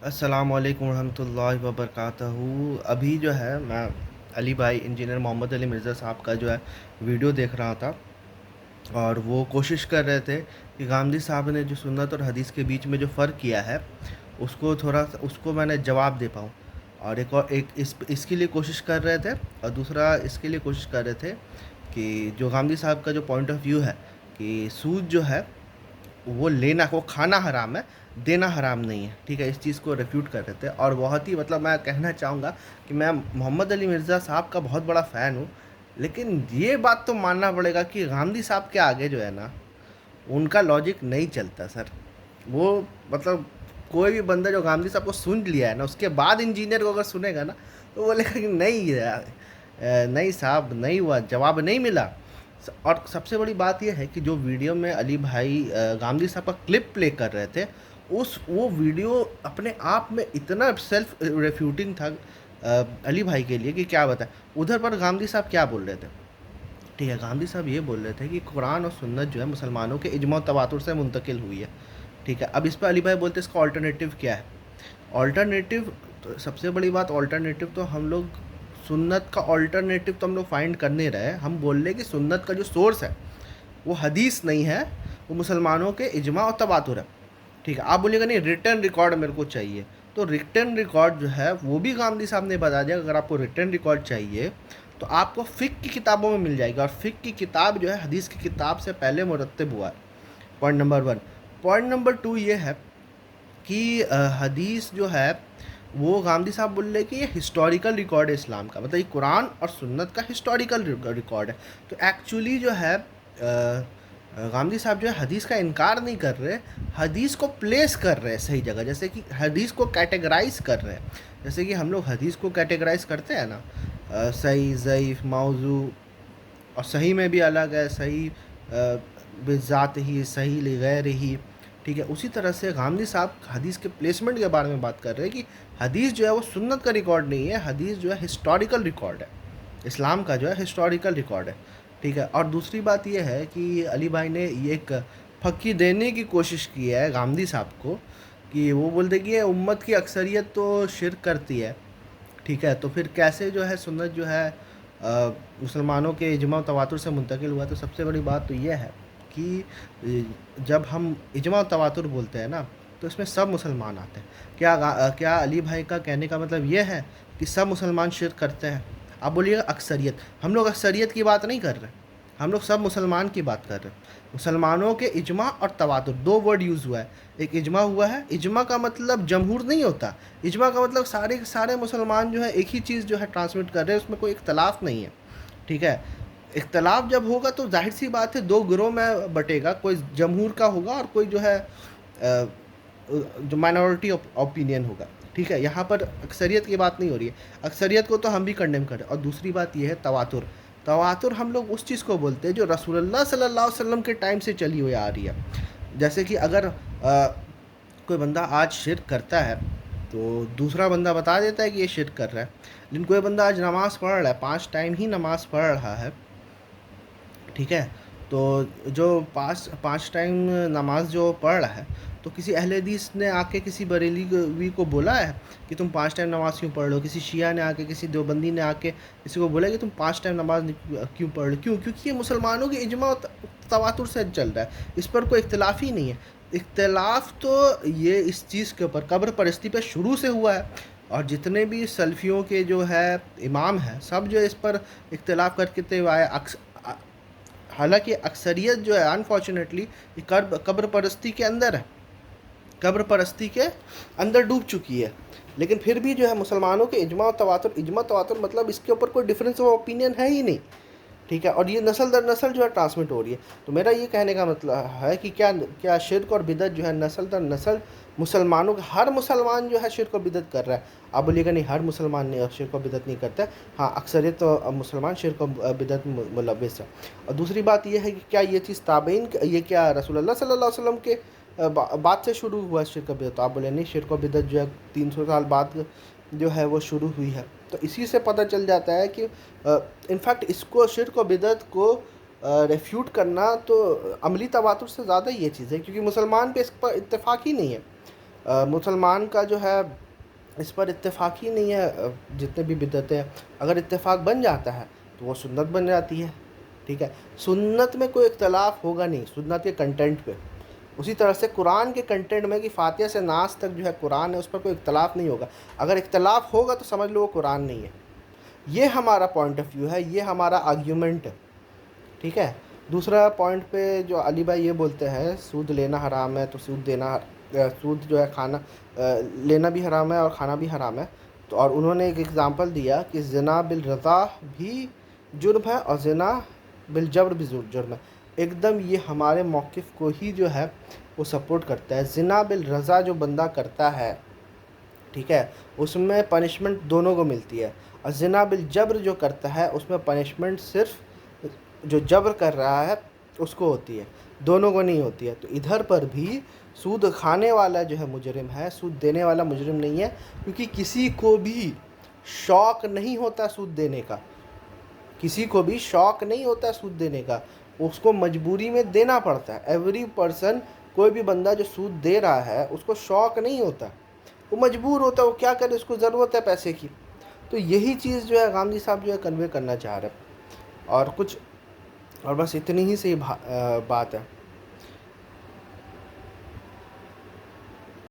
السلام علیکم ورحمۃ اللہ وبرکاتہ۔ ابھی جو ہے میں علی بھائی انجینئر محمد علی مرزا صاحب کا جو ہے ویڈیو دیکھ رہا تھا، اور وہ کوشش کر رہے تھے کہ غامدی صاحب نے جو سنت اور حدیث کے بیچ میں جو فرق کیا ہے اس کو میں نے جواب دے پاؤں، اور ایک اس کے لیے کوشش کر رہے تھے، اور دوسرا اس کے لیے کوشش کر رہے تھے کہ جو غامدی صاحب کا جو پوائنٹ آف ویو ہے کہ سود جو ہے وہ کھانا حرام ہے، دینا حرام نہیں ہے، ٹھیک ہے، اس چیز کو ریفیوٹ کر رہے تھے۔ اور بہت ہی میں کہنا چاہوں گا کہ میں محمد علی مرزا صاحب کا بہت بڑا فین ہوں، لیکن یہ بات تو ماننا پڑے گا کہ غامدی صاحب کے آگے جو ہے نا، ان کا لاجک نہیں چلتا سر۔ وہ مطلب کوئی بھی بندہ جو غامدی صاحب کو سن لیا ہے نا، اس کے بعد انجینئر کو اگر سنے گا نا، تو بولے گا کہ نہیں صاحب، نہیں ہوا، جواب نہیں ملا۔ اور سب سے بڑی بات یہ ہے کہ جو ویڈیو میں علی بھائی غامدی صاحب کا کلپ پلے کر رہے تھے، وہ ویڈیو اپنے آپ میں اتنا سیلف ریفیوٹنگ تھا علی بھائی کے لیے کہ کیا بتائیں۔ ادھر پر غامدی صاحب کیا بول رہے تھے؟ ٹھیک ہے، گاندھی صاحب یہ بول رہے تھے کہ قرآن اور سنت جو ہے مسلمانوں کے اجماع و تواتر سے منتقل ہوئی ہے، ٹھیک ہے۔ اب اس پہ علی بھائی بولتے ہیں اس کا آلٹرنیٹیو کیا ہے؟ آلٹرنیٹیو تو سب سے بڑی بات، آلٹرنیٹیو تو ہم لوگ سنت کا آلٹرنیٹیو تو ہم لوگ فائنڈ کر نہیں رہے، ہم بول رہے کہ سنت کا جو سورس ہے وہ حدیث نہیں ہے، وہ مسلمانوں کے اجماع و تواتر ہے، ٹھیک ہے۔ آپ بولیے گا نہیں ریٹن ریکارڈ میرے کو چاہیے، تو ریٹن ریکارڈ جو ہے وہ بھی غامدی صاحب نے بتا دیا، اگر آپ کو ریٹن ریکارڈ چاہیے تو آپ کو فقہ کی کتابوں میں مل جائے گا، اور فقہ کی کتاب جو ہے حدیث کی کتاب سے پہلے مرتب ہوا ہے، point number one. Point number two یہ ہے کہ حدیث جو ہے وہ غامدی صاحب بول رہے کہ یہ ہسٹوریکل ریکارڈ ہے اسلام کا، مطلب یہ قرآن اور سنت کا ہسٹوریکل ریکارڈ ہے۔ تو ایکچولی جو ہے غامدی صاحب جو ہے حدیث کا انکار نہیں کر رہے، حدیث کو پلیس کر رہے ہیں صحیح جگہ، جیسے کہ حدیث کو کیٹیگرائز کر رہے ہیں، جیسے کہ ہم لوگ حدیث کو کیٹیگرائز کرتے ہیں نا، صحیح، ضعیف، موضوع، اور صحیح میں بھی الگ ہے، صحیح بذات ہی، صحیح لغیر ہی، ٹھیک ہے۔ اسی طرح سے غامدی صاحب حدیث کے پلیسمنٹ کے بارے میں بات کر رہے ہیں کہ حدیث جو ہے وہ سنت کا ریکارڈ نہیں ہے، حدیث جو ہے ہسٹوریکل ریکارڈ ہے، اسلام کا جو ہے ہسٹوریکل ریکارڈ ہے، ٹھیک ہے۔ اور دوسری بات یہ ہے کہ علی بھائی نے یہ ایک پھکی دینے کی کوشش کی ہے غامدی صاحب کو، کہ وہ بولتے کہ یہ امت کی اکثریت تو شرک کرتی ہے، ٹھیک ہے، تو پھر کیسے جو ہے سنت جو ہے مسلمانوں کے اجماع و تواتر سے منتقل ہوا؟ تو سب سے بڑی بات تو یہ ہے کہ جب ہم اجماع و تواتر بولتے ہیں نا، تو اس میں سب مسلمان آتے ہیں۔ کیا علی بھائی کا کہنے کا مطلب یہ ہے کہ سب مسلمان شرک کرتے ہیں؟ آپ بولیے گا اکثریت، ہم لوگ اکثریت کی بات نہیں کر رہے، ہم لوگ سب مسلمان کی بات کر رہے ہیں۔ مسلمانوں کے اجماع اور تواتر دو ورڈ یوز ہوا ہے، ایک اجماع ہوا ہے، اجماع کا مطلب جمہور نہیں ہوتا، اجماع کا مطلب سارے کے سارے مسلمان جو ہے ایک ہی چیز جو ہے ٹرانسمٹ کر رہے ہیں، اس میں کوئی اختلاف نہیں ہے، ٹھیک ہے۔ اختلاف جب ہوگا تو ظاہر سی بات ہے دو گروہ میں بٹے گا، کوئی جمہور کا ہوگا اور کوئی جو ہے جو مائنورٹی اوپینین ہوگا، ٹھیک ہے۔ یہاں پر اکثریت کی بات نہیں ہو رہی ہے، اکثریت کو تو ہم بھی کنڈیم کریں۔ اور دوسری بات یہ ہے تواتر، تواتر ہم لوگ اس چیز کو بولتے ہیں جو رسول اللہ صلی اللہ علیہ وسلم کے ٹائم سے چلی ہوئی آ رہی ہے، جیسے کہ اگر کوئی بندہ آج شرک کرتا ہے تو دوسرا بندہ بتا دیتا ہے کہ یہ شرک کر رہا ہے، لیکن کوئی بندہ آج نماز پڑھ رہا ہے، 5 ٹائم ہی نماز پڑھ رہا ہے، ٹھیک ہے، تو جو 5 ٹائم نماز جو پڑھ رہا ہے، تو کسی اہل حدیث نے آ کے کسی بریلوی کو بولا ہے کہ تم 5 ٹائم نماز کیوں پڑھ رہے ہو؟ کسی شیعہ نے آ کے، کسی دیوبندی نے آ کے کسی کو بولا کہ تم 5 ٹائم نماز کیوں پڑھ رہے ہو؟ کیونکہ یہ مسلمانوں کے اجماع و تواتر سے چل رہا ہے، اس پر کوئی اختلاف ہی نہیں ہے۔ اختلاف تو یہ اس چیز کے اوپر قبر پرستی پہ شروع سے ہوا ہے، اور جتنے بھی سلفیوں کے جو ہے امام ہیں، سب جو اس پر اختلاف کرتے ہوئے آئے، حالانکہ اکثریت جو ہے انفارچونیٹلی قبر پرستی کے اندر ہے، قبر پرستی کے اندر ڈوب چکی ہے، لیکن پھر بھی جو ہے مسلمانوں کے اجماع و تواتر، اجماع تواتر مطلب اس کے اوپر کوئی ڈفرینس آف اوپینین ہے ہی نہیں، ٹھیک ہے، اور یہ نسل در نسل جو ہے ٹرانسمٹ ہو رہی ہے۔ تو میرا یہ کہنے کا مطلب ہے کہ کیا شرک اور بدعت جو ہے نسل در نسل مسلمانوں کا، ہر مسلمان جو ہے شرک و بدعت کر رہا ہے؟ آپ بولیے گا نہیں، ہر مسلمان نے شرک و بدعت نہیں کرتا ہے، ہاں اکثریت تو مسلمان شرک و بدعت ملوث ہے۔ اور دوسری بات یہ ہے کہ کیا یہ چیز تابعین، یہ کیا رسول اللہ صلی اللہ علیہ وسلم کے بعد سے شروع ہوا شرک و بدعت؟ آپ بولے نہیں، شرک و بدعت جو ہے 300 سال بعد جو ہے وہ شروع ہوئی ہے۔ تو اسی سے پتہ چل جاتا ہے کہ انفیکٹ اس کو، شرک و بدعت کو ریفیوٹ کرنا تو عملی تواتر سے زیادہ یہ چیز ہے، کیونکہ مسلمان پہ اس پر اتفاق ہی نہیں ہے، مسلمان کا جو ہے اس پر اتفاق ہی نہیں ہے. جتنے بھی بدعتیں ہیں اگر اتفاق بن جاتا ہے تو وہ سنت بن جاتی ہے. ٹھیک ہے، سنت میں کوئی اختلاف ہوگا نہیں، سنت کے کنٹینٹ پہ. اسی طرح سے قرآن کے کنٹینٹ میں کہ فاتحہ سے ناس تک جو ہے قرآن ہے، اس پر کوئی اختلاف نہیں ہوگا. اگر اختلاف ہوگا تو سمجھ لو وہ قرآن نہیں ہے. یہ ہمارا پوائنٹ آف ویو ہے، یہ ہمارا آرگیومنٹ ہے. ٹھیک ہے. دوسرا پوائنٹ پہ جو علی بھائی یہ بولتے ہیں سود لینا حرام ہے، تو سود دینا، سود جو ہے کھانا، لینا بھی حرام ہے اور کھانا بھی حرام ہے. تو اور انہوں نے ایک اگزامپل دیا کہ زنا بالرضا بھی جرم ہے اور زنا بالجبر بھی جرم ہے. ایک دم یہ ہمارے موقف کو ہی جو ہے وہ سپورٹ کرتا ہے. زنا بالرضا جو بندہ کرتا ہے، ٹھیک ہے، اس میں پنشمنٹ دونوں کو ملتی ہے. اور زنا بالجبر جو کرتا ہے اس میں پنشمنٹ صرف جو جبر کر رہا ہے اس کو ہوتی ہے، دونوں کو نہیں ہوتی ہے. تو ادھر پر بھی سود کھانے والا جو ہے مجرم ہے، سود دینے والا مجرم نہیں ہے. کیونکہ کسی کو بھی شوق نہیں ہوتا سود دینے کا، کسی کو بھی شوق نہیں ہوتا سود دینے کا، اس کو مجبوری میں دینا پڑتا ہے. ایوری پرسن، کوئی بھی بندہ جو سود دے رہا ہے اس کو شوق نہیں ہوتا، وہ مجبور ہوتا ہے. وہ کیا کرے، اس کو ضرورت ہے پیسے کی. تو یہی چیز جو ہے غامدی صاحب جو ہے کنوے کرنا چاہ رہے ہیں. اور کچھ، اور بس اتنی ہی سی بات ہے.